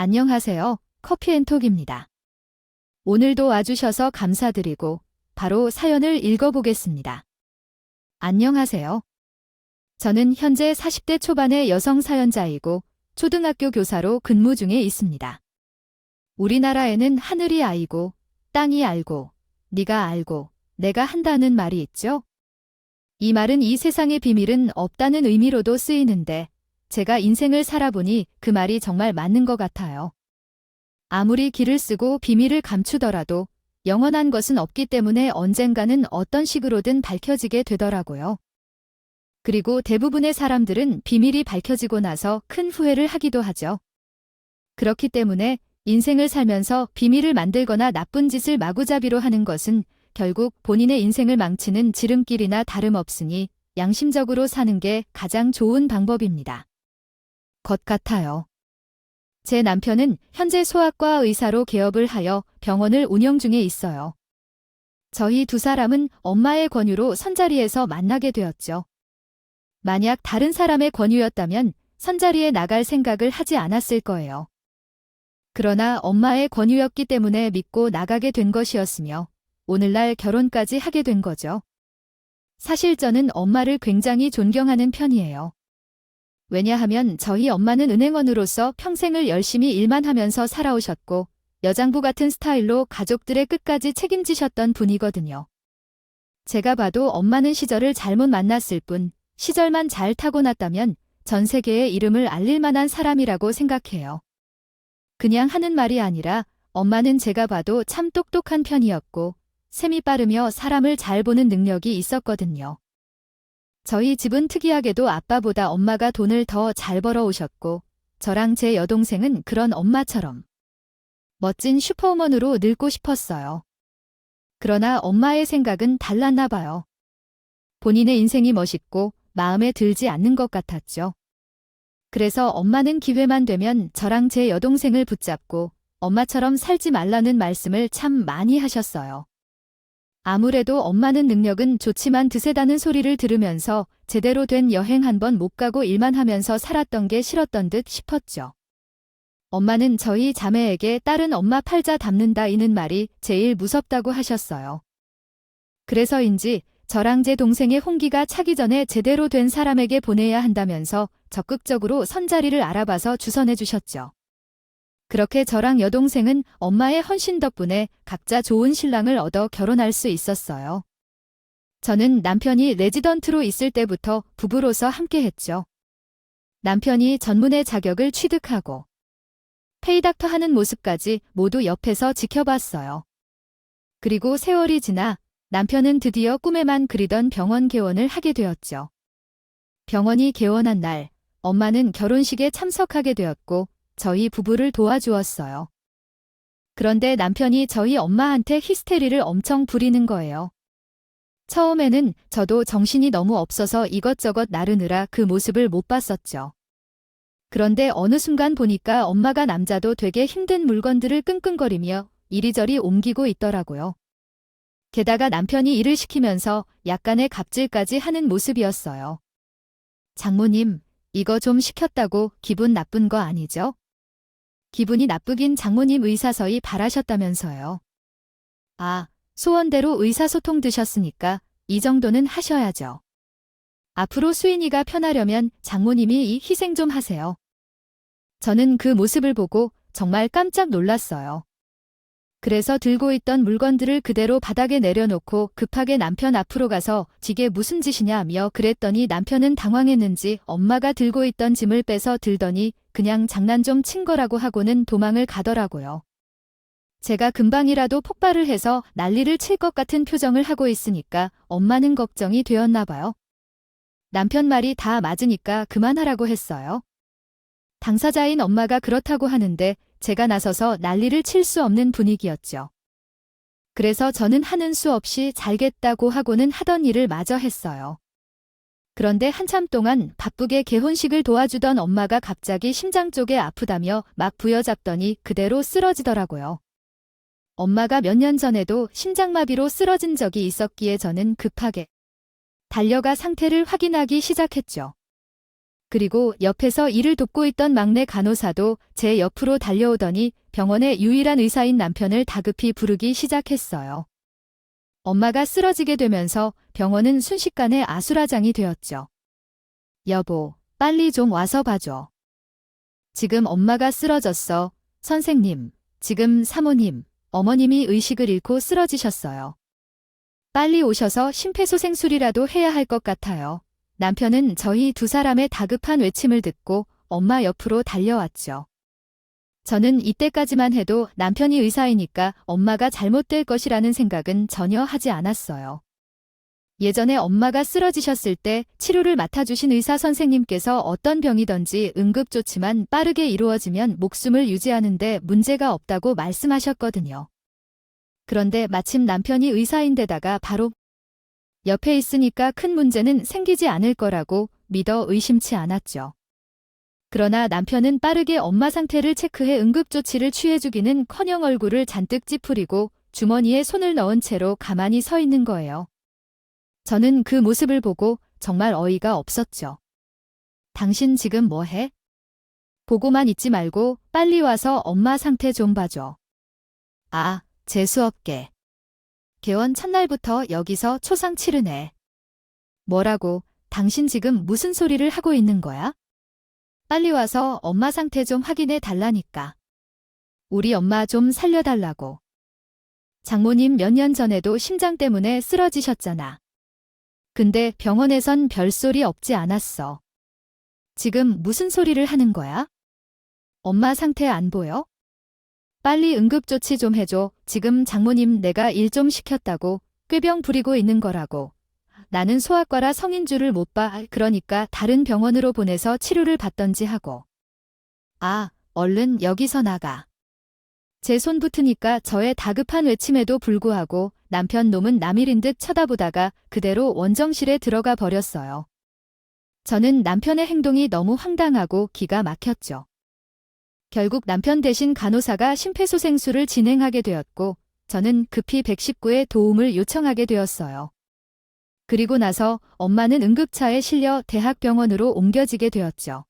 안녕하세요. 커피앤톡입니다. 오늘도 와주셔서 감사드리고 바로 사연을 읽어보겠습니다. 안녕하세요. 저는 현재 40대 초반의 여성 사연자이고 초등학교 교사로 근무 중에 있습니다. 우리나라에는 하늘이 아이고 땅이 알고 네가 알고 내가 한다는 말이 있죠? 이 말은 이 세상의 비밀은 없다는 의미로도 쓰이는데 제가 인생을 살아보니 그 말이 정말 맞는 것 같아요. 아무리 기를 쓰고 비밀을 감추더라도 영원한 것은 없기 때문에 언젠가는 어떤 식으로든 밝혀지게 되더라고요. 그리고 대부분의 사람들은 비밀이 밝혀지고 나서 큰 후회를 하기도 하죠. 그렇기 때문에 인생을 살면서 비밀을 만들거나 나쁜 짓을 마구잡이로 하는 것은 결국 본인의 인생을 망치는 지름길이나 다름없으니 양심적으로 사는 게 가장 좋은 방법입니다. 것 같아요. 제 남편은 현재 소아과 의사로 개업을 하여 병원을 운영 중에 있어요. 저희 두 사람은 엄마의 권유로 선자리에서 만나게 되었죠. 만약 다른 사람의 권유였다면 선자리에 나갈 생각을 하지 않았을 거예요. 그러나 엄마의 권유였기 때문에 믿고 나가게 된 것이었으며 오늘날 결혼까지 하게 된 거죠. 사실 저는 엄마를 굉장히 존경하는 편이에요. 왜냐하면 저희 엄마는 은행원으로서 평생을 열심히 일만 하면서 살아오셨고 여장부 같은 스타일로 가족들의 끝까지 책임지셨던 분이거든요. 제가 봐도 엄마는 시절을 잘못 만났을 뿐 시절만 잘 타고났다면 전 세계에 이름을 알릴 만한 사람이라고 생각해요. 그냥 하는 말이 아니라 엄마는 제가 봐도 참 똑똑한 편이었고 셈이 빠르며 사람을 잘 보는 능력이 있었거든요. 저희 집은 특이하게도 아빠보다 엄마가 돈을 더 잘 벌어오셨고 저랑 제 여동생은 그런 엄마처럼 멋진 슈퍼우먼으로 늙고 싶었어요. 그러나 엄마의 생각은 달랐나 봐요. 본인의 인생이 멋있고 마음에 들지 않는 것 같았죠. 그래서 엄마는 기회만 되면 저랑 제 여동생을 붙잡고 엄마처럼 살지 말라는 말씀을 참 많이 하셨어요. 아무래도 엄마는 능력은 좋지만 드세다는 소리를 들으면서 제대로 된 여행 한 번 못 가고 일만 하면서 살았던 게 싫었던 듯 싶었죠. 엄마는 저희 자매에게 딸은 엄마 팔자 닮는다 이는 말이 제일 무섭다고 하셨어요. 그래서인지 저랑 제 동생의 홍기가 차기 전에 제대로 된 사람에게 보내야 한다면서 적극적으로 선자리를 알아봐서 주선해 주셨죠. 그렇게 저랑 여동생은 엄마의 헌신 덕분에 각자 좋은 신랑을 얻어 결혼할 수 있었어요. 저는 남편이 레지던트로 있을 때부터 부부로서 함께했죠. 남편이 전문의 자격을 취득하고 페이닥터 하는 모습까지 모두 옆에서 지켜봤어요. 그리고 세월이 지나 남편은 드디어 꿈에만 그리던 병원 개원을 하게 되었죠. 병원이 개원한 날, 엄마는 결혼식에 참석하게 되었고 저희 부부를 도와주었어요. 그런데 남편이 저희 엄마한테 히스테리를 엄청 부리는 거예요. 처음에는 저도 정신이 너무 없어서 이것저것 나르느라 그 모습을 못 봤었죠. 그런데 어느 순간 보니까 엄마가 남자도 되게 힘든 물건들을 끙끙거리며 이리저리 옮기고 있더라고요. 게다가 남편이 일을 시키면서 약간의 갑질까지 하는 모습이었어요. 장모님, 이거 좀 시켰다고 기분 나쁜 거 아니죠? 기분이 나쁘긴 장모님 의사서의 바라셨다면서요. 아, 소원대로 의사소통 드셨으니까 이 정도는 하셔야죠. 앞으로 수인이가 편하려면 장모님이 이 희생 좀 하세요. 저는 그 모습을 보고 정말 깜짝 놀랐어요. 그래서 들고 있던 물건들을 그대로 바닥에 내려놓고 급하게 남편 앞으로 가서 이게 무슨 짓이냐며 그랬더니 남편은 당황했는지 엄마가 들고 있던 짐을 빼서 들더니 그냥 장난 좀 친 거라고 하고는 도망을 가더라고요. 제가 금방이라도 폭발을 해서 난리를 칠 것 같은 표정을 하고 있으니까 엄마는 걱정이 되었나 봐요. 남편 말이 다 맞으니까 그만하라고 했어요. 당사자인 엄마가 그렇다고 하는데 제가 나서서 난리를 칠 수 없는 분위기였죠. 그래서 저는 하는 수 없이 잘겠다고 하고는 하던 일을 마저 했어요. 그런데 한참 동안 바쁘게 개혼식을 도와주던 엄마가 갑자기 심장 쪽에 아프다며 막 부여잡더니 그대로 쓰러지더라고요. 엄마가 몇 년 전에도 심장마비로 쓰러진 적이 있었기에 저는 급하게 달려가 상태를 확인하기 시작했죠. 그리고 옆에서 일을 돕고 있던 막내 간호사도 제 옆으로 달려오더니 병원의 유일한 의사인 남편을 다급히 부르기 시작했어요. 엄마가 쓰러지게 되면서 병원은 순식간에 아수라장이 되었죠. 여보, 빨리 좀 와서 봐줘. 지금 엄마가 쓰러졌어. 선생님, 지금 사모님, 어머님이 의식을 잃고 쓰러지셨어요. 빨리 오셔서 심폐소생술이라도 해야 할 것 같아요. 남편은 저희 두 사람의 다급한 외침을 듣고 엄마 옆으로 달려왔죠. 저는 이때까지만 해도 남편이 의사이니까 엄마가 잘못될 것이라는 생각은 전혀 하지 않았어요. 예전에 엄마가 쓰러지셨을 때 치료를 맡아주신 의사 선생님께서 어떤 병이든지 응급조치만 빠르게 이루어지면 목숨을 유지하는 데 문제가 없다고 말씀하셨거든요. 그런데 마침 남편이 의사인데다가 바로 옆에 있으니까 큰 문제는 생기지 않을 거라고 믿어 의심치 않았죠. 그러나 남편은 빠르게 엄마 상태를 체크해 응급조치를 취해주기는커녕 얼굴을 잔뜩 찌푸리고 주머니에 손을 넣은 채로 가만히 서 있는 거예요. 저는 그 모습을 보고 정말 어이가 없었죠. 당신 지금 뭐 해? 보고만 있지 말고 빨리 와서 엄마 상태 좀 봐줘. 아, 재수없게. 개원 첫날부터 여기서 초상 치르네. 뭐라고? 당신 지금 무슨 소리를 하고 있는 거야? 빨리 와서 엄마 상태 좀 확인해 달라니까. 우리 엄마 좀 살려달라고. 장모님 몇 년 전에도 심장 때문에 쓰러지셨잖아. 근데 병원에선 별소리 없지 않았어. 지금 무슨 소리를 하는 거야? 엄마 상태 안 보여? 빨리 응급조치 좀 해줘. 지금 장모님 내가 일 좀 시켰다고 꾀병 부리고 있는 거라고. 나는 소아과라 성인 줄을 못 봐. 그러니까 다른 병원으로 보내서 치료를 받던지 하고. 아, 얼른 여기서 나가. 제 손 붙으니까 저의 다급한 외침에도 불구하고 남편 놈은 남일인 듯 쳐다보다가 그대로 원정실에 들어가 버렸어요. 저는 남편의 행동이 너무 황당하고 기가 막혔죠. 결국 남편 대신 간호사가 심폐소생술을 진행하게 되었고 저는 급히 119에 도움을 요청하게 되었어요. 그리고 나서 엄마는 응급차에 실려 대학병원으로 옮겨지게 되었죠.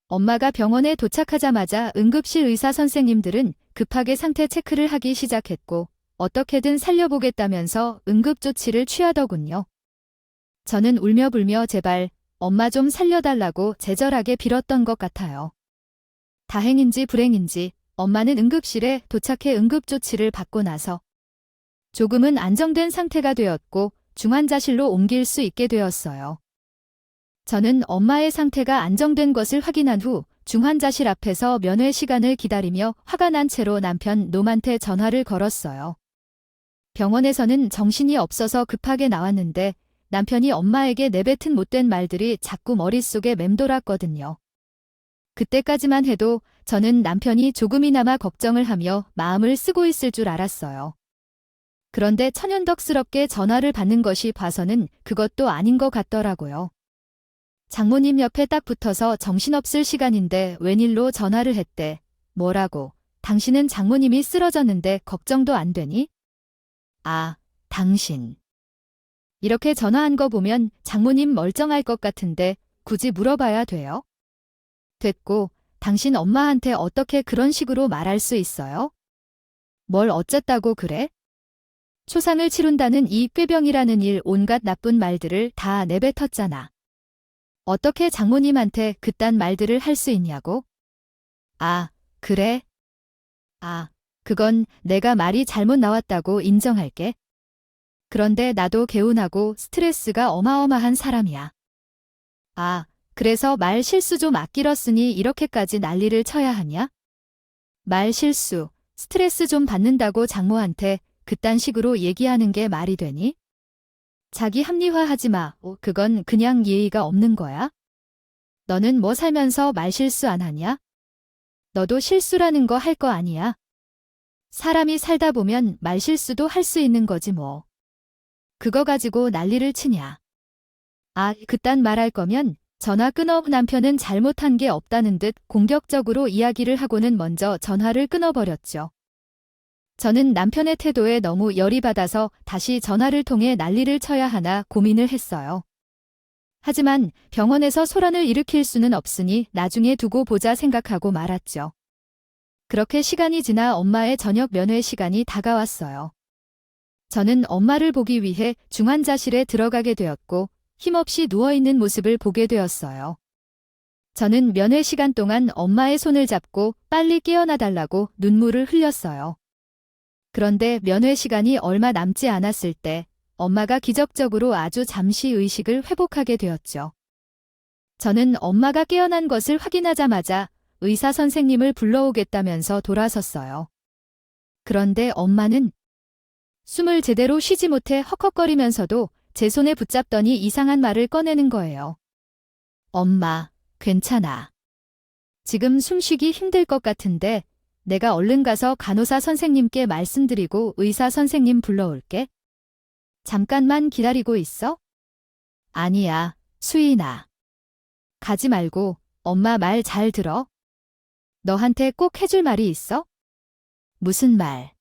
엄마가 병원에 도착하자마자 응급실 의사 선생님들은 급하게 상태 체크를 하기 시작했고 어떻게든 살려보겠다면서 응급조치를 취하더군요. 저는 울며불며 제발 엄마 좀 살려달라고 제절하게 빌었던 것 같아요. 다행인지 불행인지 엄마는 응급실에 도착해 응급조치를 받고 나서 조금은 안정된 상태가 되었고 중환자실로 옮길 수 있게 되었어요. 저는 엄마의 상태가 안정된 것을 확인한 후 중환자실 앞에서 면회 시간을 기다리며 화가 난 채로 남편 놈한테 전화를 걸었어요. 병원에서는 정신이 없어서 급하게 나왔는데 남편이 엄마에게 내뱉은 못된 말들이 자꾸 머릿속에 맴돌았거든요. 그때까지만 해도 저는 남편이 조금이나마 걱정을 하며 마음을 쓰고 있을 줄 알았어요. 그런데 천연덕스럽게 전화를 받는 것이 봐서는 그것도 아닌 것 같더라고요. 장모님 옆에 딱 붙어서 정신없을 시간인데 웬일로 전화를 했대. 뭐라고? 당신은 장모님이 쓰러졌는데 걱정도 안 되니? 아, 당신. 이렇게 전화한 거 보면 장모님 멀쩡할 것 같은데 굳이 물어봐야 돼요? 됐고, 당신 엄마한테 어떻게 그런 식으로 말할 수 있어요? 뭘 어쨌다고 그래? 초상을 치룬다는 이 꾀병이라는 일 온갖 나쁜 말들을 다 내뱉었잖아. 어떻게 장모님한테 그딴 말들을 할 수 있냐고? 아, 그래? 아, 그건 내가 말이 잘못 나왔다고 인정할게. 그런데 나도 개운하고 스트레스가 어마어마한 사람이야. 아, 그래서 말 실수 좀 아끼렀으니 이렇게까지 난리를 쳐야 하냐? 말 실수, 스트레스 좀 받는다고 장모한테 그딴 식으로 얘기하는 게 말이 되니? 자기 합리화하지 마. 그건 그냥 예의가 없는 거야. 너는 뭐 살면서 말 실수 안 하냐? 너도 실수라는 거 할 거 아니야. 사람이 살다 보면 말 실수도 할 수 있는 거지 뭐. 그거 가지고 난리를 치냐. 아, 그딴 말할 거면 전화 끊어. 남편은 잘못한 게 없다는 듯 공격적으로 이야기를 하고는 먼저 전화를 끊어버렸죠. 저는 남편의 태도에 너무 열이 받아서 다시 전화를 통해 난리를 쳐야 하나 고민을 했어요. 하지만 병원에서 소란을 일으킬 수는 없으니 나중에 두고 보자 생각하고 말았죠. 그렇게 시간이 지나 엄마의 저녁 면회 시간이 다가왔어요. 저는 엄마를 보기 위해 중환자실에 들어가게 되었고 힘없이 누워있는 모습을 보게 되었어요. 저는 면회 시간 동안 엄마의 손을 잡고 빨리 깨어나 달라고 눈물을 흘렸어요. 그런데 면회 시간이 얼마 남지 않았을 때 엄마가 기적적으로 아주 잠시 의식을 회복하게 되었죠. 저는 엄마가 깨어난 것을 확인하자마자 의사 선생님을 불러오겠다면서 돌아섰어요. 그런데 엄마는 숨을 제대로 쉬지 못해 헉헉거리면서도 제 손에 붙잡더니 이상한 말을 꺼내는 거예요. 엄마, 괜찮아. 지금 숨쉬기 힘들 것 같은데 내가 얼른 가서 간호사 선생님께 말씀드리고 의사 선생님 불러올게. 잠깐만 기다리고 있어? 아니야, 수인아. 가지 말고 엄마 말 잘 들어. 너한테 꼭 해줄 말이 있어? 무슨 말?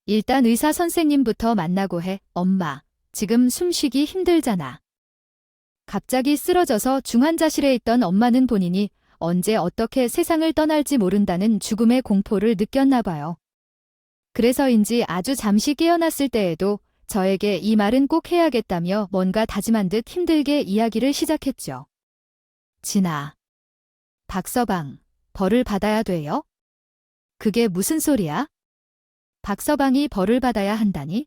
일단 의사 선생님부터 만나고 해. 엄마, 지금 숨쉬기 힘들잖아. 갑자기 쓰러져서 중환자실에 있던 엄마는 본인이 언제 어떻게 세상을 떠날지 모른다는 죽음의 공포를 느꼈나 봐요. 그래서인지 아주 잠시 깨어났을 때에도 저에게 이 말은 꼭 해야겠다며 뭔가 다짐한 듯 힘들게 이야기를 시작했죠. 진아. 박서방, 벌을 받아야 돼요? 그게 무슨 소리야? 박서방이 벌을 받아야 한다니?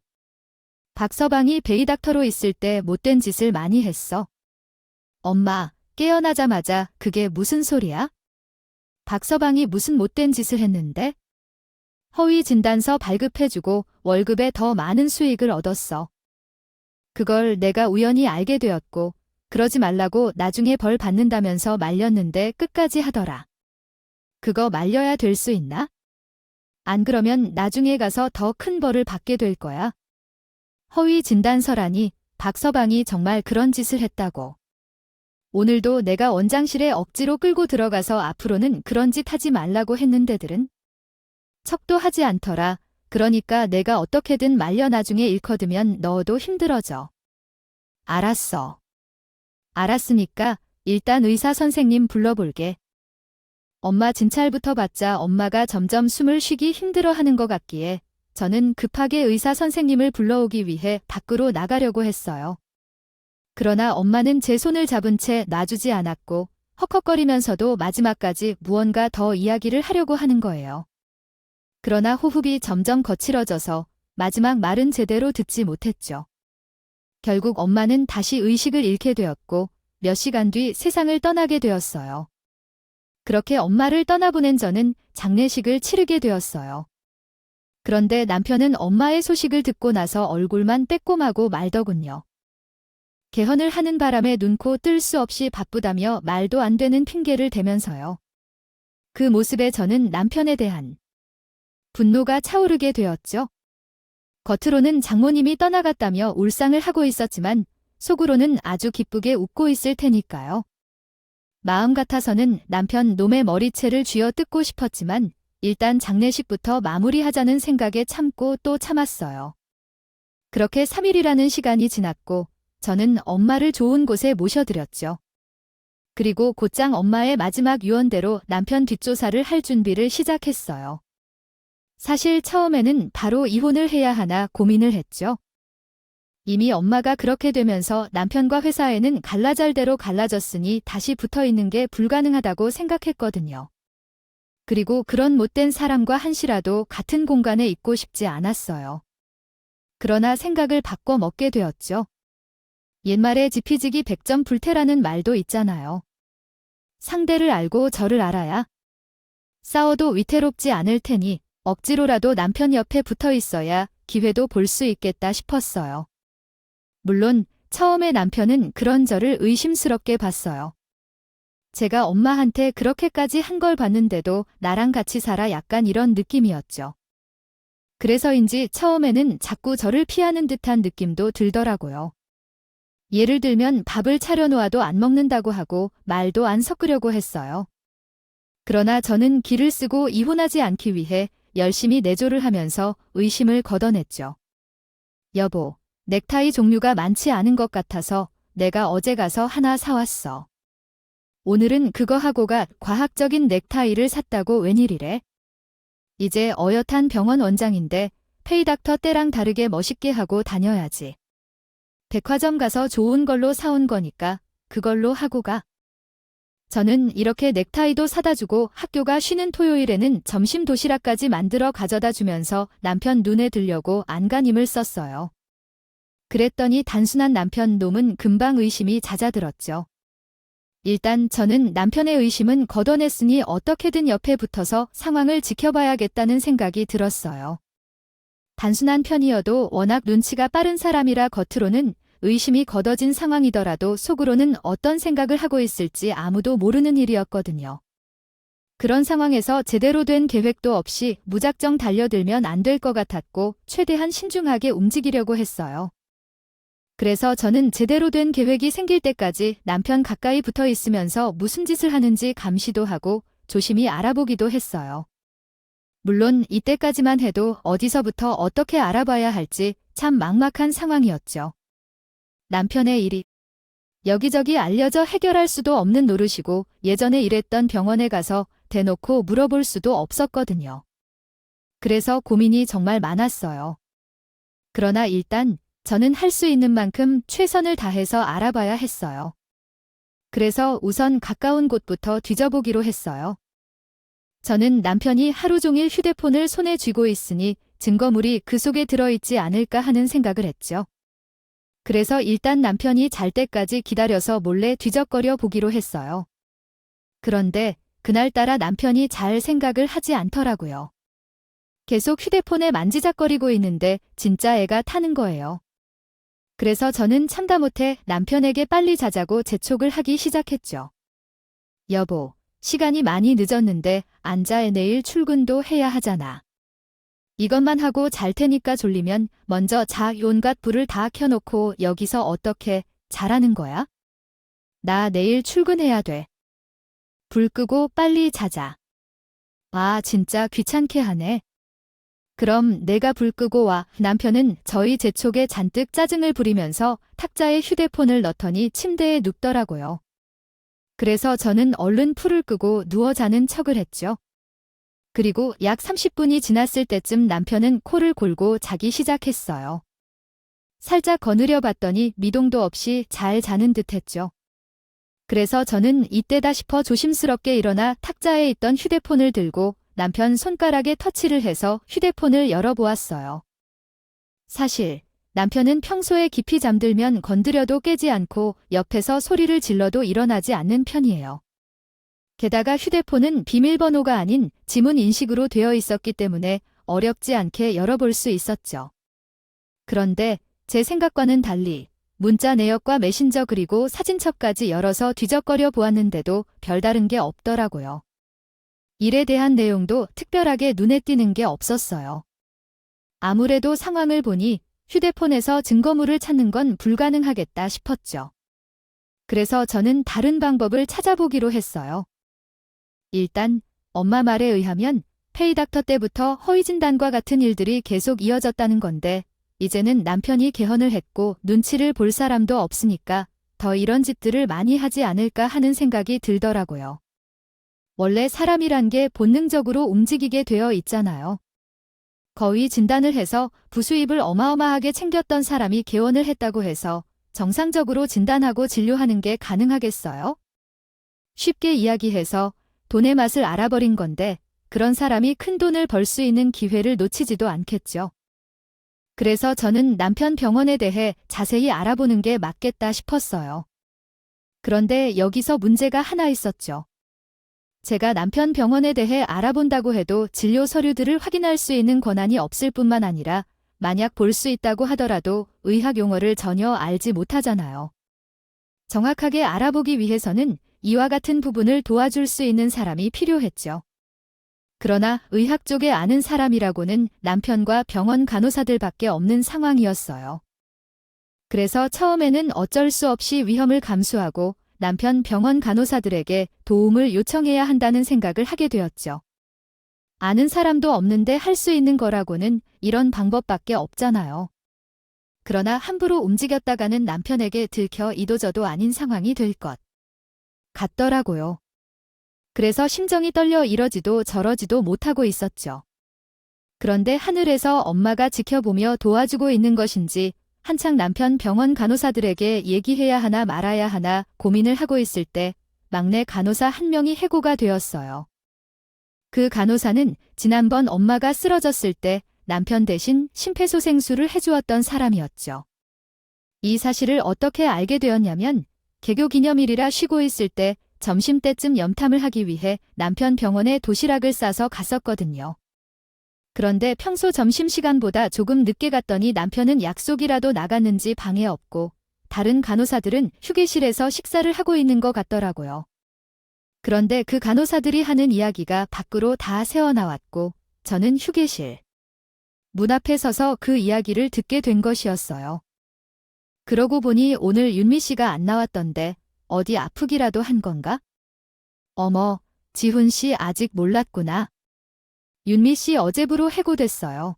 박서방이 베이닥터로 있을 때 못된 짓을 많이 했어. 엄마, 깨어나자마자 그게 무슨 소리야? 박서방이 무슨 못된 짓을 했는데? 허위 진단서 발급해주고 월급에 더 많은 수익을 얻었어. 그걸 내가 우연히 알게 되었고 그러지 말라고 나중에 벌 받는다면서 말렸는데 끝까지 하더라. 그거 말려야 될 수 있나? 안 그러면 나중에 가서 더 큰 벌을 받게 될 거야. 허위 진단서라니 박서방이 정말 그런 짓을 했다고. 오늘도 내가 원장실에 억지로 끌고 들어가서 앞으로는 그런 짓 하지 말라고 했는데들은 척도 하지 않더라. 그러니까 내가 어떻게든 말려 나중에 일커두면 너도 힘들어져. 알았어. 알았으니까 일단 의사 선생님 불러볼게. 엄마 진찰부터 받자 엄마가 점점 숨을 쉬기 힘들어하는 것 같기에 저는 급하게 의사 선생님을 불러오기 위해 밖으로 나가려고 했어요. 그러나 엄마는 제 손을 잡은 채 놔주지 않았고 헉헉거리면서도 마지막까지 무언가 더 이야기를 하려고 하는 거예요. 그러나 호흡이 점점 거칠어져서 마지막 말은 제대로 듣지 못했죠. 결국 엄마는 다시 의식을 잃게 되었고 몇 시간 뒤 세상을 떠나게 되었어요. 그렇게 엄마를 떠나보낸 저는 장례식을 치르게 되었어요. 그런데 남편은 엄마의 소식을 듣고 나서 얼굴만 빼꼼하고 말더군요. 개헌을 하는 바람에 눈코 뜰 수 없이 바쁘다며 말도 안 되는 핑계를 대면서요. 그 모습에 저는 남편에 대한 분노가 차오르게 되었죠. 겉으로는 장모님이 떠나갔다며 울상을 하고 있었지만 속으로는 아주 기쁘게 웃고 있을 테니까요. 마음 같아서는 남편 놈의 머리채를 쥐어뜯고 싶었지만 일단 장례식부터 마무리하자는 생각에 참고 또 참았어요. 그렇게 3일이라는 시간이 지났고 저는 엄마를 좋은 곳에 모셔드렸죠. 그리고 곧장 엄마의 마지막 유언대로 남편 뒷조사를 할 준비를 시작했어요. 사실 처음에는 바로 이혼을 해야 하나 고민을 했죠. 이미 엄마가 그렇게 되면서 남편과 회사에는 갈라잘 대로 갈라졌으니 다시 붙어있는 게 불가능하다고 생각했거든요. 그리고 그런 못된 사람과 한시라도 같은 공간에 있고 싶지 않았어요. 그러나 생각을 바꿔 먹게 되었죠. 옛말에 지피지기 백전 불태라는 말도 있잖아요. 상대를 알고 저를 알아야 싸워도 위태롭지 않을 테니 억지로라도 남편 옆에 붙어 있어야 기회도 볼 수 있겠다 싶었어요. 물론 처음에 남편은 그런 저를 의심스럽게 봤어요. 제가 엄마한테 그렇게까지 한 걸 봤는데도 나랑 같이 살아 약간 이런 느낌이었죠. 그래서인지 처음에는 자꾸 저를 피하는 듯한 느낌도 들더라고요. 예를 들면 밥을 차려놓아도 안 먹는다고 하고 말도 안 섞으려고 했어요. 그러나 저는 기를 쓰고 이혼하지 않기 위해 열심히 내조를 하면서 의심을 걷어냈죠. 여보, 넥타이 종류가 많지 않은 것 같아서 내가 어제 가서 하나 사왔어. 오늘은 그거 하고 가 과학적인 넥타이를 샀다고 웬일이래? 이제 어엿한 병원 원장인데 페이닥터 때랑 다르게 멋있게 하고 다녀야지. 백화점 가서 좋은 걸로 사온 거니까 그걸로 하고 가. 저는 이렇게 넥타이도 사다 주고 학교가 쉬는 토요일에는 점심 도시락까지 만들어 가져다 주면서 남편 눈에 들려고 안간힘을 썼어요. 그랬더니 단순한 남편 놈은 금방 의심이 잦아들었죠. 일단 저는 남편의 의심은 걷어냈으니 어떻게든 옆에 붙어서 상황을 지켜봐야겠다는 생각이 들었어요. 단순한 편이어도 워낙 눈치가 빠른 사람이라 겉으로는 의심이 걷어진 상황이더라도 속으로는 어떤 생각을 하고 있을지 아무도 모르는 일이었거든요. 그런 상황에서 제대로 된 계획도 없이 무작정 달려들면 안 될 것 같았고 최대한 신중하게 움직이려고 했어요. 그래서 저는 제대로 된 계획이 생길 때까지 남편 가까이 붙어 있으면서 무슨 짓을 하는지 감시도 하고 조심히 알아보기도 했어요. 물론 이때까지만 해도 어디서부터 어떻게 알아봐야 할지 참 막막한 상황이었죠. 남편의 일이 여기저기 알려져 해결할 수도 없는 노릇이고 예전에 일했던 병원에 가서 대놓고 물어볼 수도 없었거든요. 그래서 고민이 정말 많았어요. 그러나 일단 저는 할 수 있는 만큼 최선을 다해서 알아봐야 했어요. 그래서 우선 가까운 곳부터 뒤져보기로 했어요. 저는 남편이 하루 종일 휴대폰을 손에 쥐고 있으니 증거물이 그 속에 들어있지 않을까 하는 생각을 했죠. 그래서 일단 남편이 잘 때까지 기다려서 몰래 뒤적거려 보기로 했어요. 그런데 그날따라 남편이 잘 생각을 하지 않더라고요. 계속 휴대폰에 만지작거리고 있는데 진짜 애가 타는 거예요. 그래서 저는 참다 못해 남편에게 빨리 자자고 재촉을 하기 시작했죠. 여보, 시간이 많이 늦었는데 앉아 내일 출근도 해야 하잖아. 이것만 하고 잘 테니까 졸리면 먼저 자. 온갖 불을 다 켜놓고 여기서 어떻게 자라는 거야? 나 내일 출근해야 돼. 불 끄고 빨리 자자. 아, 진짜 귀찮게 하네. 그럼 내가 불 끄고 와. 남편은 저희 재촉에 잔뜩 짜증을 부리면서 탁자에 휴대폰을 넣더니 침대에 눕더라고요. 그래서 저는 얼른 풀을 끄고 누워 자는 척을 했죠. 그리고 약 30분이 지났을 때쯤 남편은 코를 골고 자기 시작했어요. 살짝 거느려 봤더니 미동도 없이 잘 자는 듯 했죠. 그래서 저는 이때다 싶어 조심스럽게 일어나 탁자에 있던 휴대폰을 들고 남편 손가락에 터치를 해서 휴대폰을 열어보았어요. 사실 남편은 평소에 깊이 잠들면 건드려도 깨지 않고 옆에서 소리를 질러도 일어나지 않는 편이에요. 게다가 휴대폰은 비밀번호가 아닌 지문 인식으로 되어 있었기 때문에 어렵지 않게 열어볼 수 있었죠. 그런데 제 생각과는 달리 문자 내역과 메신저 그리고 사진첩까지 열어서 뒤적거려 보았는데도 별다른 게 없더라고요. 일에 대한 내용도 특별하게 눈에 띄는 게 없었어요. 아무래도 상황을 보니 휴대폰에서 증거물을 찾는 건 불가능하겠다 싶었죠. 그래서 저는 다른 방법을 찾아보기로 했어요. 일단 엄마 말에 의하면 페이닥터 때부터 허위진단과 같은 일들이 계속 이어졌다는 건데 이제는 남편이 개헌을 했고 눈치를 볼 사람도 없으니까 더 이런 짓들을 많이 하지 않을까 하는 생각이 들더라고요. 원래 사람이란 게 본능적으로 움직이게 되어 있잖아요. 거의 진단을 해서 부수입을 어마어마하게 챙겼던 사람이 개원을 했다고 해서 정상적으로 진단하고 진료하는 게 가능하겠어요? 쉽게 이야기해서 돈의 맛을 알아버린 건데 그런 사람이 큰 돈을 벌 수 있는 기회를 놓치지도 않겠죠. 그래서 저는 남편 병원에 대해 자세히 알아보는 게 맞겠다 싶었어요. 그런데 여기서 문제가 하나 있었죠. 제가 남편 병원에 대해 알아본다고 해도 진료 서류들을 확인할 수 있는 권한이 없을 뿐만 아니라 만약 볼 수 있다고 하더라도 의학 용어를 전혀 알지 못하잖아요. 정확하게 알아보기 위해서는 이와 같은 부분을 도와줄 수 있는 사람이 필요했죠. 그러나 의학 쪽에 아는 사람이라고는 남편과 병원 간호사들밖에 없는 상황이었어요. 그래서 처음에는 어쩔 수 없이 위험을 감수하고 남편 병원 간호사들에게 도움을 요청해야 한다는 생각을 하게 되었죠. 아는 사람도 없는데 할 수 있는 거라고는 이런 방법밖에 없잖아요. 그러나 함부로 움직였다가는 남편에게 들켜 이도저도 아닌 상황이 될 것 같더라고요. 그래서 심정이 떨려 이러지도 저러지도 못하고 있었죠. 그런데 하늘에서 엄마가 지켜보며 도와주고 있는 것인지 한창 남편 병원 간호사들에게 얘기해야 하나 말아야 하나 고민을 하고 있을 때 막내 간호사 한 명이 해고가 되었어요. 그 간호사는 지난번 엄마가 쓰러졌을 때 남편 대신 심폐소생술을 해주었던 사람이었죠. 이 사실을 어떻게 알게 되었냐면 개교 기념일이라 쉬고 있을 때 점심때쯤 염탐을 하기 위해 남편 병원에 도시락을 싸서 갔었거든요. 그런데 평소 점심시간보다 조금 늦게 갔더니 남편은 약속이라도 나갔는지 방에 없고 다른 간호사들은 휴게실에서 식사를 하고 있는 것 같더라고요. 그런데 그 간호사들이 하는 이야기가 밖으로 다 새어나왔고 저는 휴게실 문 앞에 서서 그 이야기를 듣게 된 것이었어요. 그러고 보니 오늘 윤미 씨가 안 나왔던데 어디 아프기라도 한 건가? 어머, 지훈 씨 아직 몰랐구나. 윤미 씨 어제부로 해고됐어요.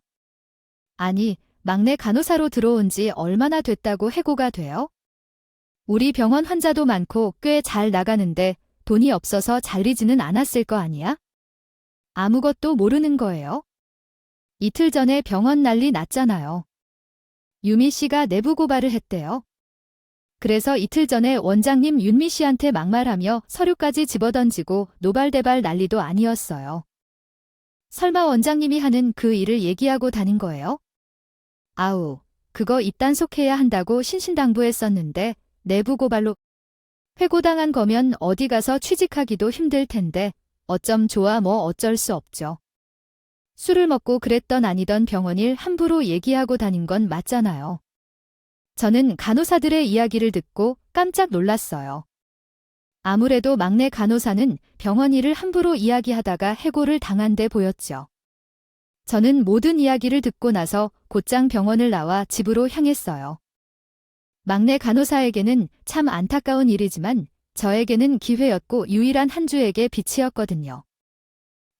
아니, 막내 간호사로 들어온 지 얼마나 됐다고 해고가 돼요? 우리 병원 환자도 많고 꽤 잘 나가는데 돈이 없어서 잘리지는 않았을 거 아니야? 아무것도 모르는 거예요? 이틀 전에 병원 난리 났잖아요. 유미 씨가 내부 고발을 했대요. 그래서 이틀 전에 원장님 윤미 씨한테 막말하며 서류까지 집어던지고 노발대발 난리도 아니었어요. 설마 원장님이 하는 그 일을 얘기하고 다닌 거예요? 아우, 그거 입단속해야 한다고 신신당부했었는데 내부 고발로 회고당한 거면 어디 가서 취직하기도 힘들 텐데 어쩜 좋아 뭐 어쩔 수 없죠. 술을 먹고 그랬던 아니던 병원 일 함부로 얘기하고 다닌 건 맞잖아요. 저는 간호사들의 이야기를 듣고 깜짝 놀랐어요. 아무래도 막내 간호사는 병원 일을 함부로 이야기하다가 해고를 당한 데 보였죠. 저는 모든 이야기를 듣고 나서 곧장 병원을 나와 집으로 향했어요. 막내 간호사에게는 참 안타까운 일이지만 저에게는 기회였고 유일한 한 주에게 빛이었거든요.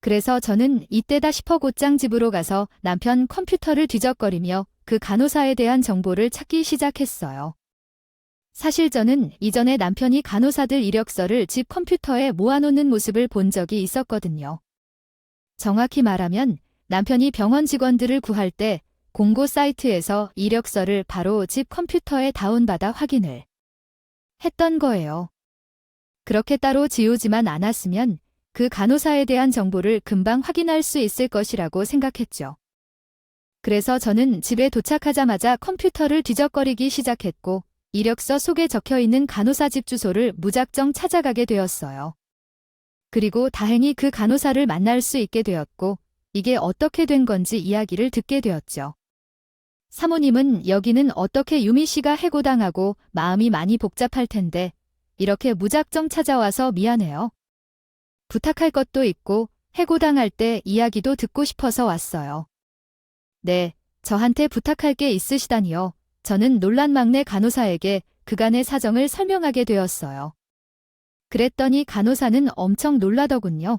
그래서 저는 이때다 싶어 곧장 집으로 가서 남편 컴퓨터를 뒤적거리며 그 간호사에 대한 정보를 찾기 시작했어요. 사실 저는 이전에 남편이 간호사들 이력서를 집 컴퓨터에 모아놓는 모습을 본 적이 있었거든요. 정확히 말하면 남편이 병원 직원들을 구할 때 공고 사이트에서 이력서를 바로 집 컴퓨터에 다운받아 확인을 했던 거예요. 그렇게 따로 지우지만 않았으면 그 간호사에 대한 정보를 금방 확인할 수 있을 것이라고 생각했죠. 그래서 저는 집에 도착하자마자 컴퓨터를 뒤적거리기 시작했고 이력서 속에 적혀있는 간호사 집 주소를 무작정 찾아가게 되었어요. 그리고 다행히 그 간호사를 만날 수 있게 되었고 이게 어떻게 된 건지 이야기를 듣게 되었죠. 사모님은 여기는 어떻게 유미 씨가 해고당하고 마음이 많이 복잡할 텐데 이렇게 무작정 찾아와서 미안해요. 부탁할 것도 있고 해고당할 때 이야기도 듣고 싶어서 왔어요. 네, 저한테 부탁할 게 있으시다니요. 저는 놀란 막내 간호사에게 그간의 사정을 설명하게 되었어요. 그랬더니 간호사는 엄청 놀라더군요.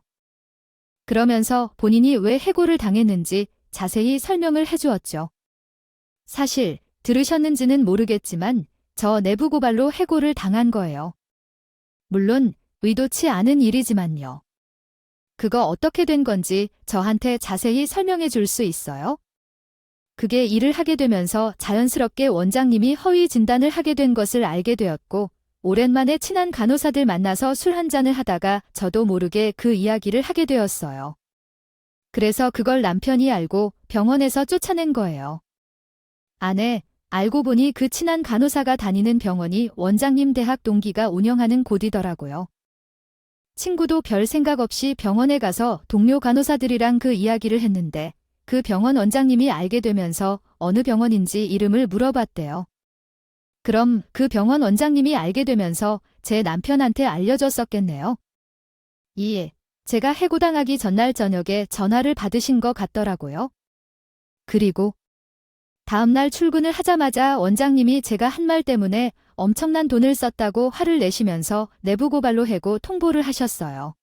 그러면서 본인이 왜 해고를 당했는지 자세히 설명을 해주었죠. 사실 들으셨는지는 모르겠지만 저 내부 고발로 해고를 당한 거예요. 물론 의도치 않은 일이지만요. 그거 어떻게 된 건지 저한테 자세히 설명해 줄 수 있어요? 그게 일을 하게 되면서 자연스럽게 원장님이 허위 진단을 하게 된 것을 알게 되었고 오랜만에 친한 간호사들 만나서 술 한잔을 하다가 저도 모르게 그 이야기를 하게 되었어요. 그래서 그걸 남편이 알고 병원에서 쫓아낸 거예요. 아내, 알고 보니 그 친한 간호사가 다니는 병원이 원장님 대학 동기가 운영하는 곳이더라고요. 친구도 별 생각 없이 병원에 가서 동료 간호사들이랑 그 이야기를 했는데 그 병원 원장님이 알게 되면서 어느 병원인지 이름을 물어봤대요. 그럼 그 병원 원장님이 알게 되면서 제 남편한테 알려줬었겠네요. 예, 제가 해고당하기 전날 저녁에 전화를 받으신 것 같더라고요. 그리고 다음날 출근을 하자마자 원장님이 제가 한 말 때문에 엄청난 돈을 썼다고 화를 내시면서 내부 고발로 해고 통보를 하셨어요.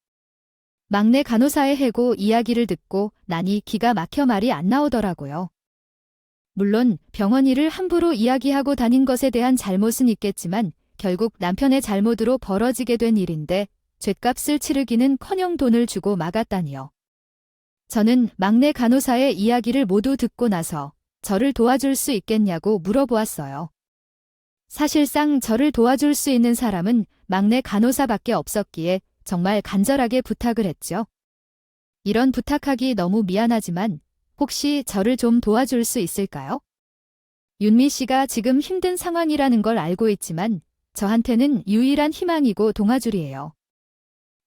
막내 간호사의 해고 이야기를 듣고 나니 기가 막혀 말이 안 나오더라고요. 물론 병원 일을 함부로 이야기하고 다닌 것에 대한 잘못은 있겠지만 결국 남편의 잘못으로 벌어지게 된 일인데 죗값을 치르기는커녕 돈을 주고 막았다니요. 저는 막내 간호사의 이야기를 모두 듣고 나서 저를 도와줄 수 있겠냐고 물어보았어요. 사실상 저를 도와줄 수 있는 사람은 막내 간호사밖에 없었기에 정말 간절하게 부탁을 했죠. 이런 부탁하기 너무 미안하지만 혹시 저를 좀 도와줄 수 있을까요? 윤미 씨가 지금 힘든 상황이라는 걸 알고 있지만 저한테는 유일한 희망이고 동아줄이에요.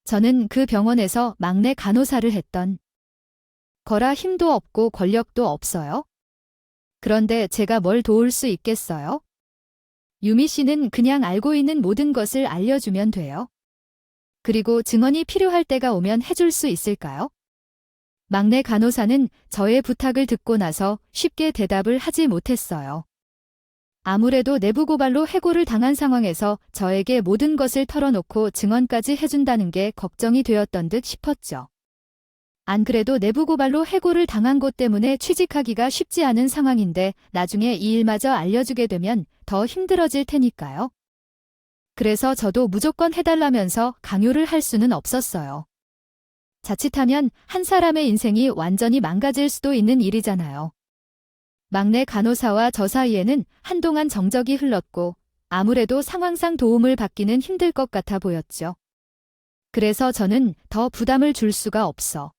저는 그 병원에서 막내 간호사를 했던 거라 힘도 없고 권력도 없어요. 그런데 제가 뭘 도울 수 있겠어요? 유미 씨는 그냥 알고 있는 모든 것을 알려주면 돼요. 그리고 증언이 필요할 때가 오면 해줄 수 있을까요? 막내 간호사는 저의 부탁을 듣고 나서 쉽게 대답을 하지 못했어요. 아무래도 내부 고발로 해고를 당한 상황에서 저에게 모든 것을 털어놓고 증언까지 해준다는 게 걱정이 되었던 듯 싶었죠. 안 그래도 내부 고발로 해고를 당한 것 때문에 취직하기가 쉽지 않은 상황인데 나중에 이 일마저 알려주게 되면 더 힘들어질 테니까요. 그래서 저도 무조건 해달라면서 강요를 할 수는 없었어요. 자칫하면 한 사람의 인생이 완전히 망가질 수도 있는 일이잖아요. 막내 간호사와 저 사이에는 한동안 정적이 흘렀고 아무래도 상황상 도움을 받기는 힘들 것 같아 보였죠. 그래서 저는 더 부담을 줄 수가 없어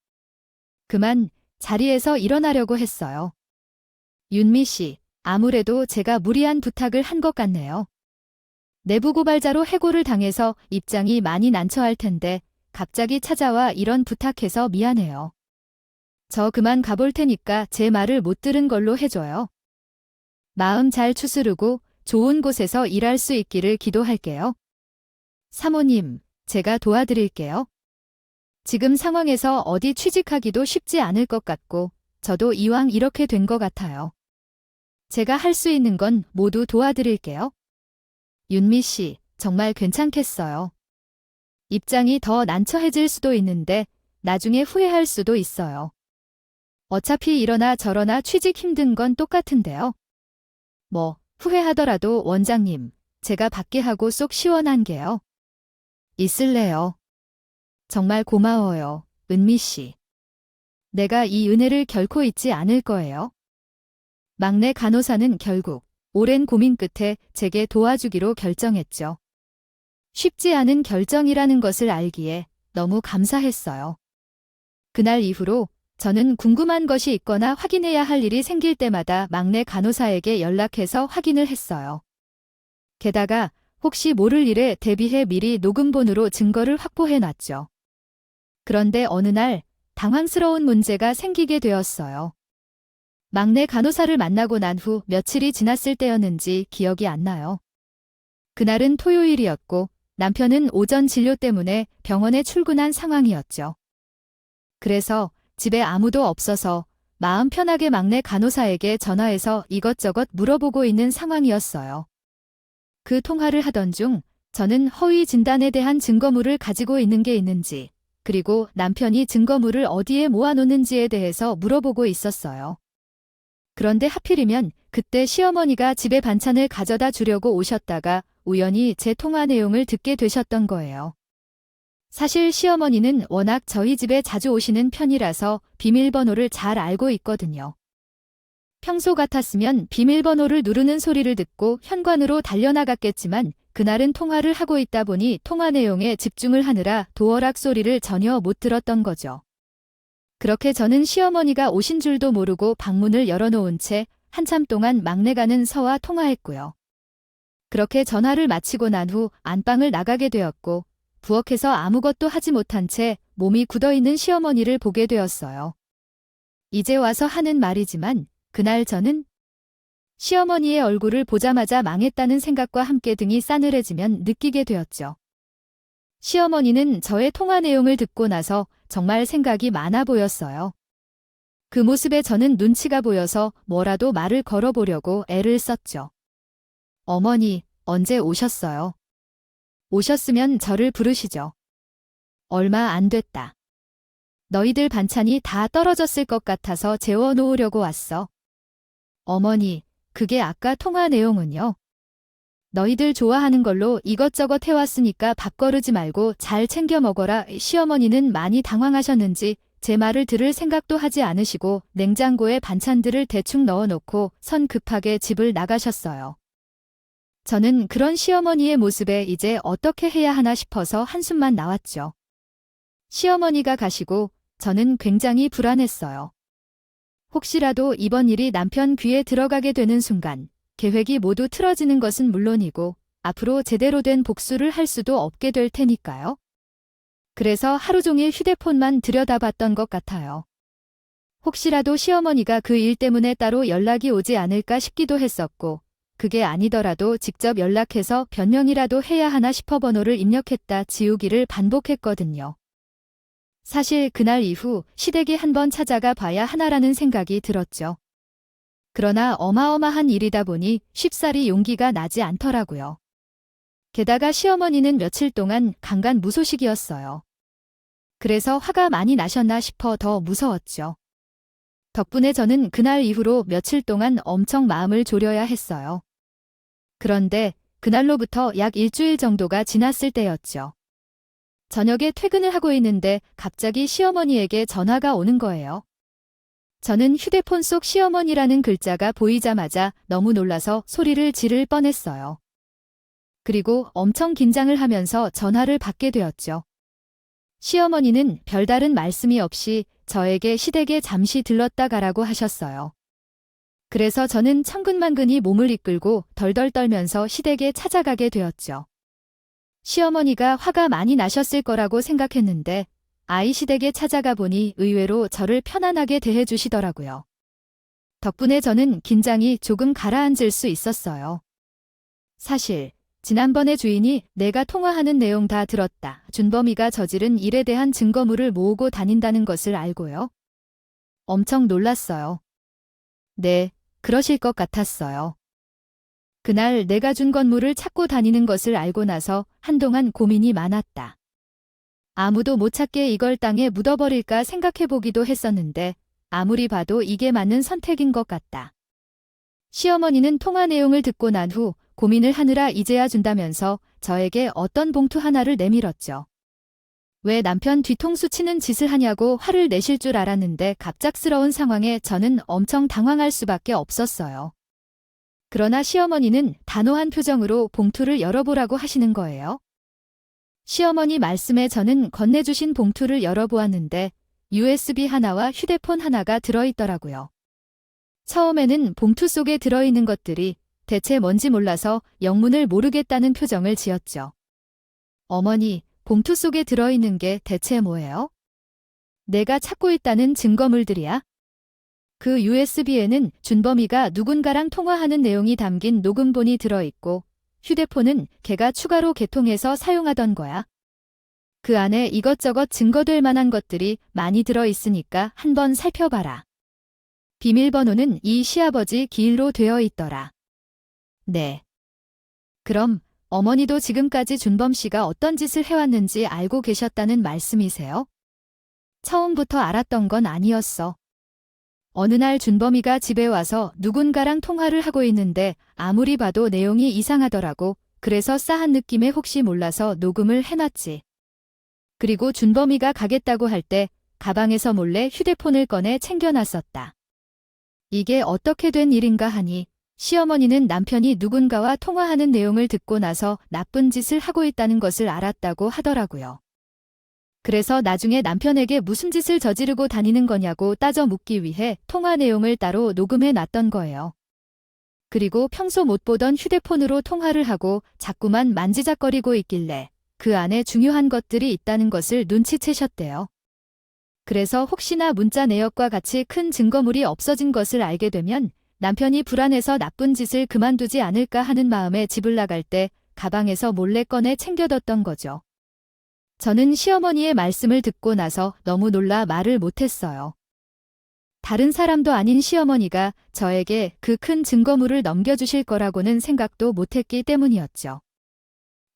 그만 자리에서 일어나려고 했어요. 윤미 씨, 아무래도 제가 무리한 부탁을 한 것 같네요. 내부 고발자로 해고를 당해서 입장이 많이 난처할 텐데 갑자기 찾아와 이런 부탁해서 미안해요. 저 그만 가볼 테니까 제 말을 못 들은 걸로 해줘요. 마음 잘 추스르고 좋은 곳에서 일할 수 있기를 기도할게요. 사모님, 제가 도와드릴게요. 지금 상황에서 어디 취직하기도 쉽지 않을 것 같고 저도 이왕 이렇게 된 것 같아요. 제가 할 수 있는 건 모두 도와드릴게요. 윤미 씨, 정말 괜찮겠어요. 입장이 더 난처해질 수도 있는데 나중에 후회할 수도 있어요. 어차피 이러나 저러나 취직 힘든 건 똑같은데요. 뭐 후회하더라도 원장님, 제가 받게 하고 쏙 시원한 게요. 있을래요. 정말 고마워요, 은미 씨. 내가 이 은혜를 결코 잊지 않을 거예요. 막내 간호사는 결국 오랜 고민 끝에 제게 도와주기로 결정했죠. 쉽지 않은 결정이라는 것을 알기에 너무 감사했어요. 그날 이후로 저는 궁금한 것이 있거나 확인해야 할 일이 생길 때마다 막내 간호사에게 연락해서 확인을 했어요. 게다가 혹시 모를 일에 대비해 미리 녹음본으로 증거를 확보해 놨죠. 그런데 어느 날 당황스러운 문제가 생기게 되었어요. 막내 간호사를 만나고 난 후 며칠이 지났을 때였는지 기억이 안 나요. 그날은 토요일이었고 남편은 오전 진료 때문에 병원에 출근한 상황이었죠. 그래서 집에 아무도 없어서 마음 편하게 막내 간호사에게 전화해서 이것저것 물어보고 있는 상황이었어요. 그 통화를 하던 중 저는 허위 진단에 대한 증거물을 가지고 있는 게 있는지, 그리고 남편이 증거물을 어디에 모아놓는지에 대해서 물어보고 있었어요. 그런데 하필이면 그때 시어머니가 집에 반찬을 가져다 주려고 오셨다가 우연히 제 통화 내용을 듣게 되셨던 거예요. 사실 시어머니는 워낙 저희 집에 자주 오시는 편이라서 비밀번호를 잘 알고 있거든요. 평소 같았으면 비밀번호를 누르는 소리를 듣고 현관으로 달려나갔겠지만 그날은 통화를 하고 있다 보니 통화 내용에 집중을 하느라 도어락 소리를 전혀 못 들었던 거죠. 그렇게 저는 시어머니가 오신 줄도 모르고 방문을 열어놓은 채 한참 동안 막내가는 서와 통화했고요. 그렇게 전화를 마치고 난 후 안방을 나가게 되었고 부엌에서 아무것도 하지 못한 채 몸이 굳어있는 시어머니를 보게 되었어요. 이제 와서 하는 말이지만 그날 저는 시어머니의 얼굴을 보자마자 망했다는 생각과 함께 등이 싸늘해지면 느끼게 되었죠. 시어머니는 저의 통화 내용을 듣고 나서 정말 생각이 많아 보였어요. 그 모습에 저는 눈치가 보여서 뭐라도 말을 걸어보려고 애를 썼죠. 어머니, 언제 오셨어요? 오셨으면 저를 부르시죠. 얼마 안 됐다. 너희들 반찬이 다 떨어졌을 것 같아서 재워놓으려고 왔어. 어머니, 그게 아까 통화 내용은요? 너희들 좋아하는 걸로 이것저것 해왔으니까 밥거르지 말고 잘 챙겨 먹어라. 시어머니는 많이 당황하셨는지 제 말을 들을 생각도 하지 않으시고 냉장고에 반찬들을 대충 넣어놓고 선 급하게 집을 나가셨어요. 저는 그런 시어머니의 모습에 이제 어떻게 해야 하나 싶어서 한숨만 나왔죠. 시어머니가 가시고 저는 굉장히 불안했어요. 혹시라도 이번 일이 남편 귀에 들어가게 되는 순간 계획이 모두 틀어지는 것은 물론이고 앞으로 제대로 된 복수를 할 수도 없게 될 테니까요. 그래서 하루 종일 휴대폰만 들여다봤던 것 같아요. 혹시라도 시어머니가 그 일 때문에 따로 연락이 오지 않을까 싶기도 했었고 그게 아니더라도 직접 연락해서 변명이라도 해야 하나 싶어 번호를 입력했다 지우기를 반복했거든요. 사실 그날 이후 시댁에 한번 찾아가 봐야 하나라는 생각이 들었죠. 그러나 어마어마한 일이다 보니 쉽사리 용기가 나지 않더라고요. 게다가 시어머니는 며칠 동안 강간무소식이었어요. 그래서 화가 많이 나셨나 싶어 더 무서웠죠. 덕분에 저는 그날 이후로 며칠 동안 엄청 마음을 졸여야 했어요. 그런데 그날로부터 약 일주일 정도가 지났을 때였죠. 저녁에 퇴근을 하고 있는데 갑자기 시어머니에게 전화가 오는 거예요. 저는 휴대폰 속 시어머니라는 글자가 보이자마자 너무 놀라서 소리를 지를 뻔했어요. 그리고 엄청 긴장을 하면서 전화를 받게 되었죠. 시어머니는 별다른 말씀이 없이 저에게 시댁에 잠시 들렀다 가라고 하셨어요. 그래서 저는 천근만근히 몸을 이끌고 덜덜 떨면서 시댁에 찾아가게 되었죠. 시어머니가 화가 많이 나셨을 거라고 생각했는데 아이 시댁에 찾아가 보니 의외로 저를 편안하게 대해주시더라고요. 덕분에 저는 긴장이 조금 가라앉을 수 있었어요. 사실 지난번에 주인이 내가 통화하는 내용 다 들었다. 준범이가 저지른 일에 대한 증거물을 모으고 다닌다는 것을 알고요. 엄청 놀랐어요. 네, 그러실 것 같았어요. 그날 내가 준 건물을 찾고 다니는 것을 알고 나서 한동안 고민이 많았다. 아무도 못 찾게 이걸 땅에 묻어버릴까 생각해보기도 했었는데 아무리 봐도 이게 맞는 선택인 것 같다. 시어머니는 통화 내용을 듣고 난 후 고민을 하느라 이제야 준다면서 저에게 어떤 봉투 하나를 내밀었죠. 왜 남편 뒤통수 치는 짓을 하냐고 화를 내실 줄 알았는데 갑작스러운 상황에 저는 엄청 당황할 수밖에 없었어요. 그러나 시어머니는 단호한 표정으로 봉투를 열어보라고 하시는 거예요. 시어머니 말씀에 저는 건네주신 봉투를 열어보았는데 USB 하나와 휴대폰 하나가 들어있더라고요. 처음에는 봉투 속에 들어있는 것들이 대체 뭔지 몰라서 영문을 모르겠다는 표정을 지었죠. 어머니, 봉투 속에 들어있는 게 대체 뭐예요? 내가 찾고 있다는 증거물들이야? 그 USB에는 준범이가 누군가랑 통화하는 내용이 담긴 녹음본이 들어있고 휴대폰은 걔가 추가로 개통해서 사용하던 거야. 그 안에 이것저것 증거될 만한 것들이 많이 들어있으니까 한번 살펴봐라. 비밀번호는 이 시아버지 기일로 되어 있더라. 네. 그럼 어머니도 지금까지 준범 씨가 어떤 짓을 해왔는지 알고 계셨다는 말씀이세요? 처음부터 알았던 건 아니었어. 어느 날 준범이가 집에 와서 누군가랑 통화를 하고 있는데 아무리 봐도 내용이 이상하더라고. 그래서 싸한 느낌에 혹시 몰라서 녹음을 해놨지. 그리고 준범이가 가겠다고 할 때 가방에서 몰래 휴대폰을 꺼내 챙겨놨었다. 이게 어떻게 된 일인가 하니 시어머니는 남편이 누군가와 통화하는 내용을 듣고 나서 나쁜 짓을 하고 있다는 것을 알았다고 하더라고요. 그래서 나중에 남편에게 무슨 짓을 저지르고 다니는 거냐고 따져 묻기 위해 통화 내용을 따로 녹음해 놨던 거예요. 그리고 평소 못 보던 휴대폰으로 통화를 하고 자꾸만 만지작거리고 있길래 그 안에 중요한 것들이 있다는 것을 눈치채셨대요. 그래서 혹시나 문자 내역과 같이 큰 증거물이 없어진 것을 알게 되면 남편이 불안해서 나쁜 짓을 그만두지 않을까 하는 마음에 집을 나갈 때 가방에서 몰래 꺼내 챙겨뒀던 거죠. 저는 시어머니의 말씀을 듣고 나서 너무 놀라 말을 못했어요. 다른 사람도 아닌 시어머니가 저에게 그 큰 증거물을 넘겨주실 거라고는 생각도 못했기 때문이었죠.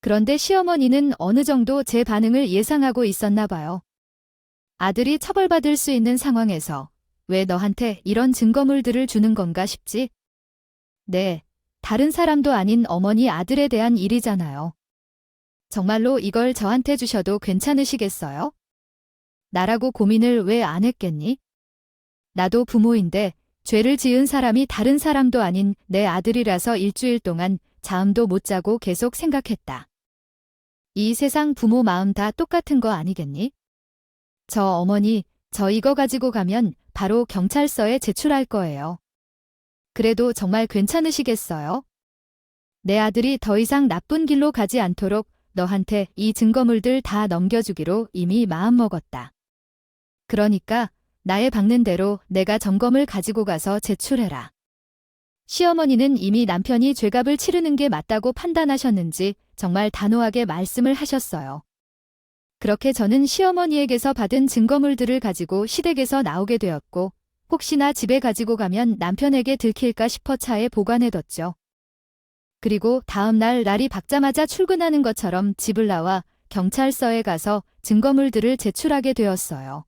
그런데 시어머니는 어느 정도 제 반응을 예상하고 있었나 봐요. 아들이 처벌받을 수 있는 상황에서 왜 너한테 이런 증거물들을 주는 건가 싶지? 네, 다른 사람도 아닌 어머니 아들에 대한 일이잖아요. 정말로 이걸 저한테 주셔도 괜찮으시겠어요? 나라고 고민을 왜 안 했겠니? 나도 부모인데 죄를 지은 사람이 다른 사람도 아닌 내 아들이라서 일주일 동안 잠도 못 자고 계속 생각했다. 이 세상 부모 마음 다 똑같은 거 아니겠니? 저 어머니, 저 이거 가지고 가면 바로 경찰서에 제출할 거예요. 그래도 정말 괜찮으시겠어요? 내 아들이 더 이상 나쁜 길로 가지 않도록 너한테 이 증거물들 다 넘겨주기로 이미 마음먹었다. 그러니까 나의 박는 대로 내가 점검을 가지고 가서 제출해라. 시어머니는 이미 남편이 죄값을 치르는 게 맞다고 판단하셨는지 정말 단호하게 말씀을 하셨어요. 그렇게 저는 시어머니에게서 받은 증거물들을 가지고 시댁에서 나오게 되었고 혹시나 집에 가지고 가면 남편에게 들킬까 싶어 차에 보관해뒀죠. 그리고 다음 날 날이 밝자마자 출근하는 것처럼 집을 나와 경찰서에 가서 증거물들을 제출하게 되었어요.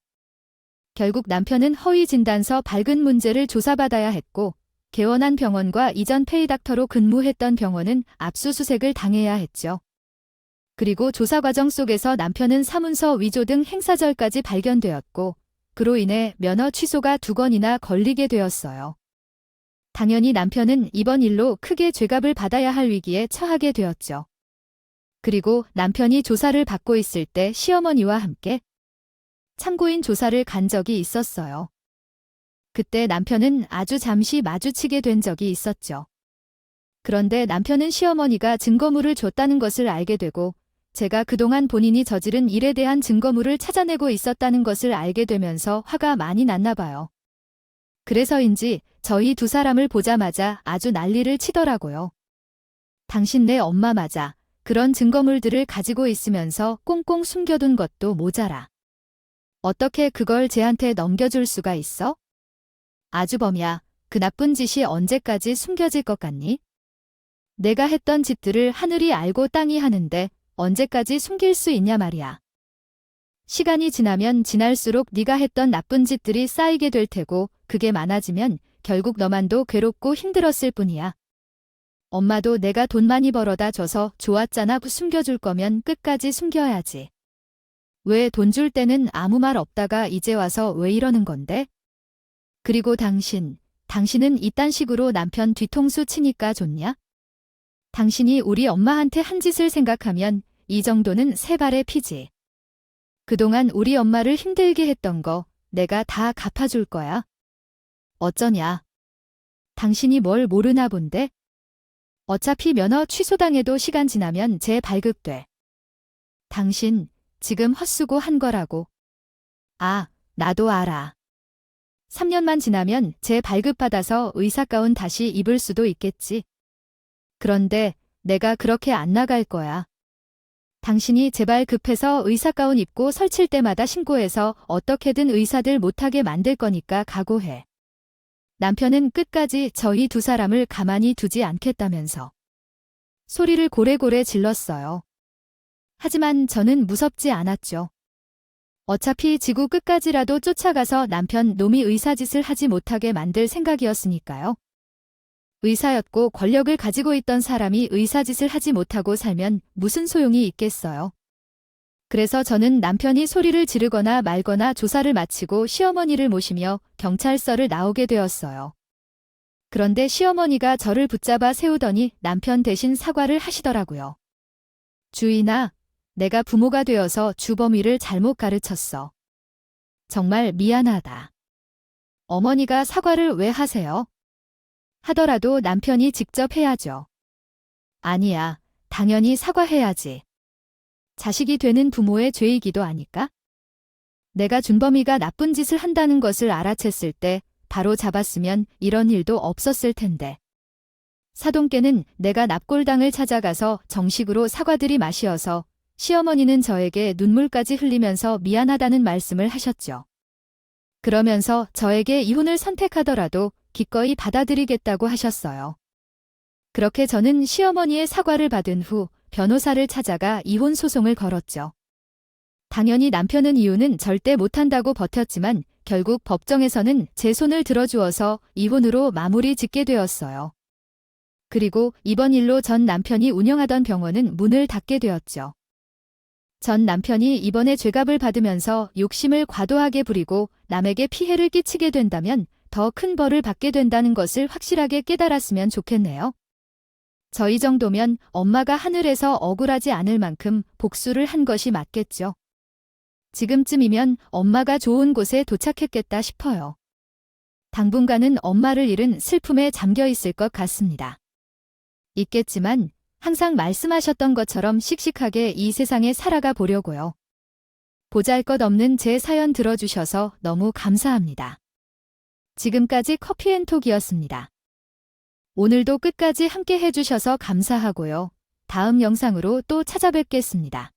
결국 남편은 허위 진단서 발급 문제를 조사받아야 했고 개원한 병원과 이전 페이닥터로 근무했던 병원은 압수수색을 당해야 했죠. 그리고 조사 과정 속에서 남편은 사문서 위조 등 행사절까지 발견되었고 그로 인해 면허 취소가 2건이나 걸리게 되었어요. 당연히 남편은 이번 일로 크게 죄값을 받아야 할 위기에 처하게 되었죠. 그리고 남편이 조사를 받고 있을 때 시어머니와 함께 참고인 조사를 간 적이 있었어요. 그때 남편은 아주 잠시 마주치게 된 적이 있었죠. 그런데 남편은 시어머니가 증거물을 줬다는 것을 알게 되고 제가 그동안 본인이 저지른 일에 대한 증거물을 찾아내고 있었다는 것을 알게 되면서 화가 많이 났나 봐요. 그래서인지 저희 두 사람을 보자마자 아주 난리를 치더라고요. 당신 내 엄마 맞아. 그런 증거물들을 가지고 있으면서 꽁꽁 숨겨둔 것도 모자라. 어떻게 그걸 쟤한테 넘겨줄 수가 있어? 아주범이야. 그 나쁜 짓이 언제까지 숨겨질 것 같니? 내가 했던 짓들을 하늘이 알고 땅이 하는데 언제까지 숨길 수 있냐 말이야. 시간이 지나면 지날수록 네가 했던 나쁜 짓들이 쌓이게 될 테고 그게 많아지면 결국 너만도 괴롭고 힘들었을 뿐이야. 엄마도 내가 돈 많이 벌어다 줘서 좋았잖아. 숨겨줄 거면 끝까지 숨겨야지. 왜 돈 줄 때는 아무 말 없다가 이제 와서 왜 이러는 건데? 그리고 당신은 이딴 식으로 남편 뒤통수 치니까 좋냐? 당신이 우리 엄마한테 한 짓을 생각하면 이 정도는 세 발의 피지. 그동안 우리 엄마를 힘들게 했던 거 내가 다 갚아줄 거야. 어쩌냐? 당신이 뭘 모르나 본데? 어차피 면허 취소당해도 시간 지나면 재발급돼. 당신 지금 헛수고 한 거라고. 아, 나도 알아. 3년만 지나면 재발급받아서 의사가운 다시 입을 수도 있겠지. 그런데 내가 그렇게 안 나갈 거야. 당신이 제발 급해서 의사가운 입고 설칠 때마다 신고해서 어떻게든 의사들 못하게 만들 거니까 각오해. 남편은 끝까지 저희 두 사람을 가만히 두지 않겠다면서 소리를 고래고래 질렀어요. 하지만 저는 무섭지 않았죠. 어차피 지구 끝까지라도 쫓아가서 남편 놈이 의사짓을 하지 못하게 만들 생각이었으니까요. 의사였고 권력을 가지고 있던 사람이 의사짓을 하지 못하고 살면 무슨 소용이 있겠어요. 그래서 저는 남편이 소리를 지르거나 말거나 조사를 마치고 시어머니를 모시며 경찰서를 나오게 되었어요. 그런데 시어머니가 저를 붙잡아 세우더니 남편 대신 사과를 하시더라고요. 주인아, 내가 부모가 되어서 주범위를 잘못 가르쳤어. 정말 미안하다. 어머니가 사과를 왜 하세요? 하더라도 남편이 직접 해야죠. 아니야, 당연히 사과해야지. 자식이 되는 부모의 죄이기도 하니까. 내가 준범이가 나쁜 짓을 한다는 것을 알아챘을 때 바로 잡았으면 이런 일도 없었을 텐데. 사돈께는 내가 납골당을 찾아가서 정식으로 사과드리 마시어서 시어머니는 저에게 눈물까지 흘리면서 미안하다는 말씀을 하셨죠. 그러면서 저에게 이혼을 선택하더라도 기꺼이 받아들이겠다고 하셨어요. 그렇게 저는 시어머니의 사과를 받은 후 변호사를 찾아가 이혼 소송을 걸었죠. 당연히 남편은 이혼은 절대 못한다고 버텼지만 결국 법정에서는 제 손을 들어주어서 이혼으로 마무리 짓게 되었어요. 그리고 이번 일로 전 남편이 운영하던 병원은 문을 닫게 되었죠. 전 남편이 이번에 죄값을 받으면서 욕심을 과도하게 부리고 남에게 피해를 끼치게 된다면 더 큰 벌을 받게 된다는 것을 확실하게 깨달았으면 좋겠네요. 저희 정도면 엄마가 하늘에서 억울하지 않을 만큼 복수를 한 것이 맞겠죠. 지금쯤이면 엄마가 좋은 곳에 도착했겠다 싶어요. 당분간은 엄마를 잃은 슬픔에 잠겨 있을 것 같습니다. 있겠지만 항상 말씀하셨던 것처럼 씩씩하게 이 세상에 살아가 보려고요. 보잘것없는 제 사연 들어주셔서 너무 감사합니다. 지금까지 커피앤톡이었습니다. 오늘도 끝까지 함께 해주셔서 감사하고요. 다음 영상으로 또 찾아뵙겠습니다.